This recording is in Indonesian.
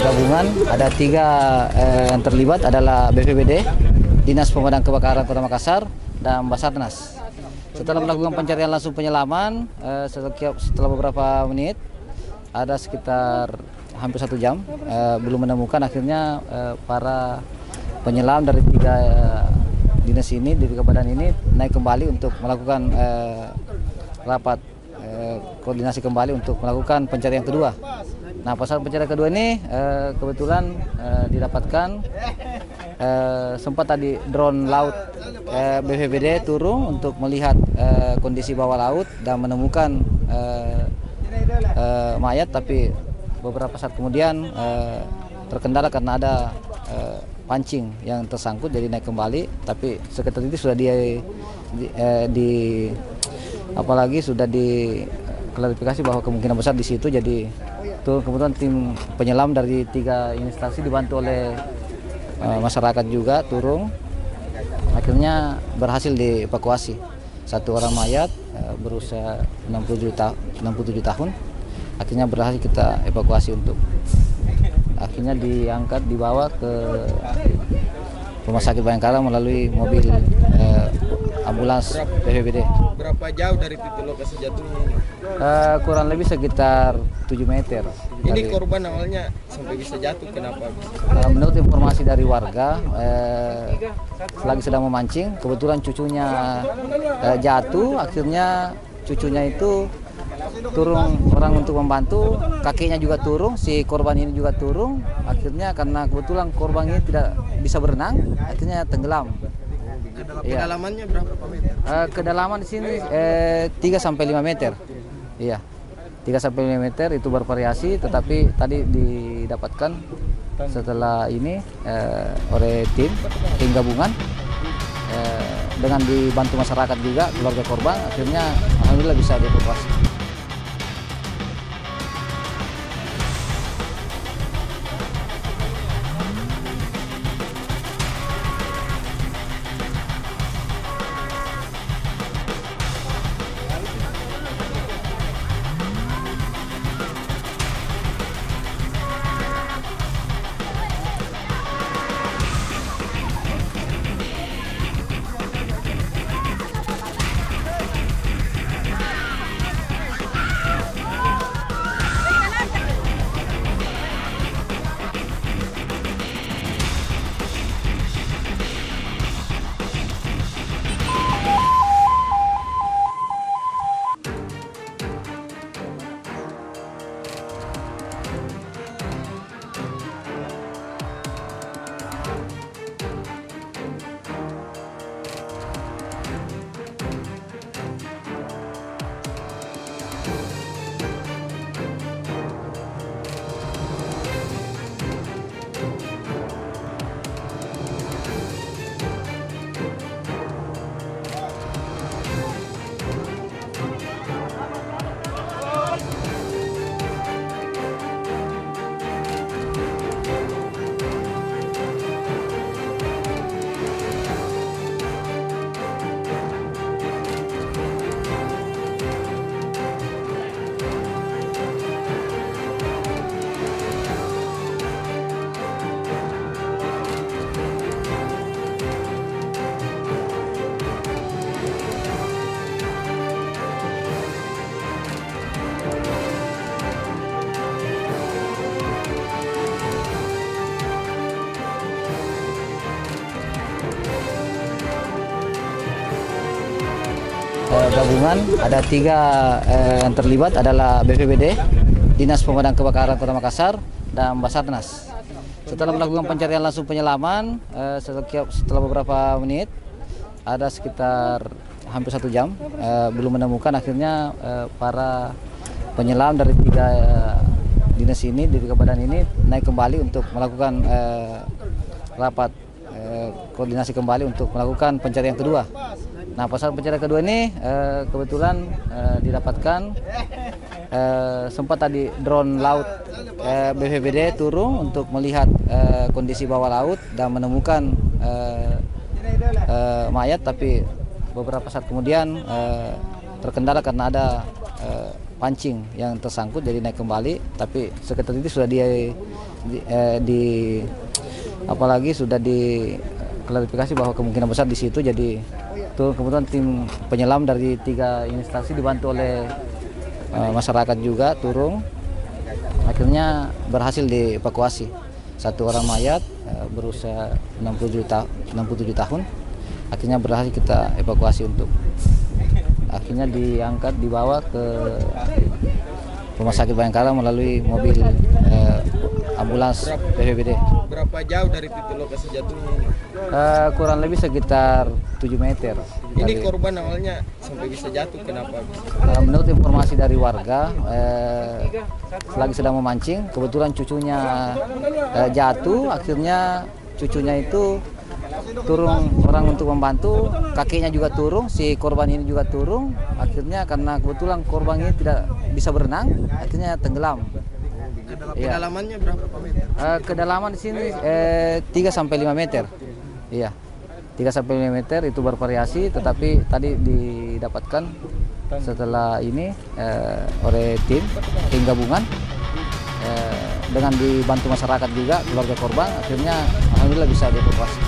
Gabungan ada 3 yang terlibat adalah BPBD, Dinas Pemadam Kebakaran Kota Makassar, dan Basarnas. Setelah melakukan pencarian langsung penyelaman, setelah beberapa menit, ada sekitar hampir 1 jam, belum menemukan. Akhirnya para penyelam dari 3 dinas ini, dari badan ini naik kembali untuk melakukan rapat koordinasi kembali untuk melakukan pencarian kedua. Nah, pada pencarian kedua ini kebetulan didapatkan sempat tadi drone laut BPBD turun untuk melihat kondisi bawah laut dan menemukan mayat, tapi beberapa saat kemudian terkendala karena ada pancing yang tersangkut, jadi naik kembali. Tapi sekitar itu sudah apalagi sudah diklarifikasi bahwa kemungkinan besar di situ. Jadi kebetulan tim penyelam dari 3 instansi dibantu oleh masyarakat juga turun. Akhirnya berhasil dievakuasi 1 orang mayat berusia 67 tahun. Akhirnya berhasil kita evakuasi untuk akhirnya diangkat, dibawa ke Rumah Sakit Bayangkara melalui mobil ambulans BPBD. Berapa jauh dari titik lokasi jatuhnya ini? Kurang lebih sekitar 7 meter. Ini korban awalnya sampai bisa jatuh, kenapa? Menurut informasi dari warga, selagi sedang memancing, kebetulan cucunya jatuh. Akhirnya cucunya itu turun orang untuk membantu, kakeknya juga turun, si korban ini juga turun. Akhirnya karena kebetulan korban ini tidak bisa berenang, akhirnya tenggelam. Kedalamannya berapa meter? Kedalaman di sini 3-5 meter. Iya, 3-5 meter itu bervariasi, tetapi tadi didapatkan setelah ini oleh tim gabungan dengan dibantu masyarakat juga, keluarga korban, akhirnya alhamdulillah bisa dievakuasi. gabungan, ada 3 yang terlibat adalah BPBD, Dinas Pemadam Kebakaran Kota Makassar, dan Basarnas. Setelah melakukan pencarian langsung penyelaman, setelah beberapa menit, ada sekitar hampir 1 jam, belum menemukan. Akhirnya para penyelam dari 3 dinas ini, dari 3 badan ini naik kembali untuk melakukan rapat koordinasi kembali untuk melakukan pencarian kedua. Nah, pada pencarian kedua ini kebetulan didapatkan sempat tadi drone laut BPBD turun untuk melihat kondisi bawah laut dan menemukan mayat, tapi beberapa saat kemudian terkendala karena ada pancing yang tersangkut, jadi naik kembali. Tapi sekitar itu sudah apalagi sudah diklarifikasi bahwa kemungkinan besar di situ. Jadi kebetulan tim penyelam dari 3 instansi dibantu oleh masyarakat juga turun. Akhirnya berhasil dievakuasi 1 orang mayat berusia 67 tahun. Akhirnya berhasil kita evakuasi untuk akhirnya diangkat, dibawa ke Rumah Sakit Bayangkara melalui mobil ambulans BPBD. Berapa jauh dari titik lokasi jatuhnya ini? Kurang lebih sekitar 7 meter. Ini korban awalnya sampai bisa jatuh, kenapa? Menurut informasi dari warga, selagi sedang memancing, kebetulan cucunya jatuh. Akhirnya cucunya itu turun orang untuk membantu, kakeknya juga turun, si korban ini juga turun. Akhirnya karena kebetulan korban ini tidak bisa berenang, akhirnya tenggelam. Kedalamannya berapa meter? Kedalaman di sini 3-5 meter. Iya, 3-5 meter itu bervariasi, tetapi tadi didapatkan setelah ini oleh tim gabungan dengan dibantu masyarakat juga, keluarga korban, akhirnya alhamdulillah bisa dievakuasi.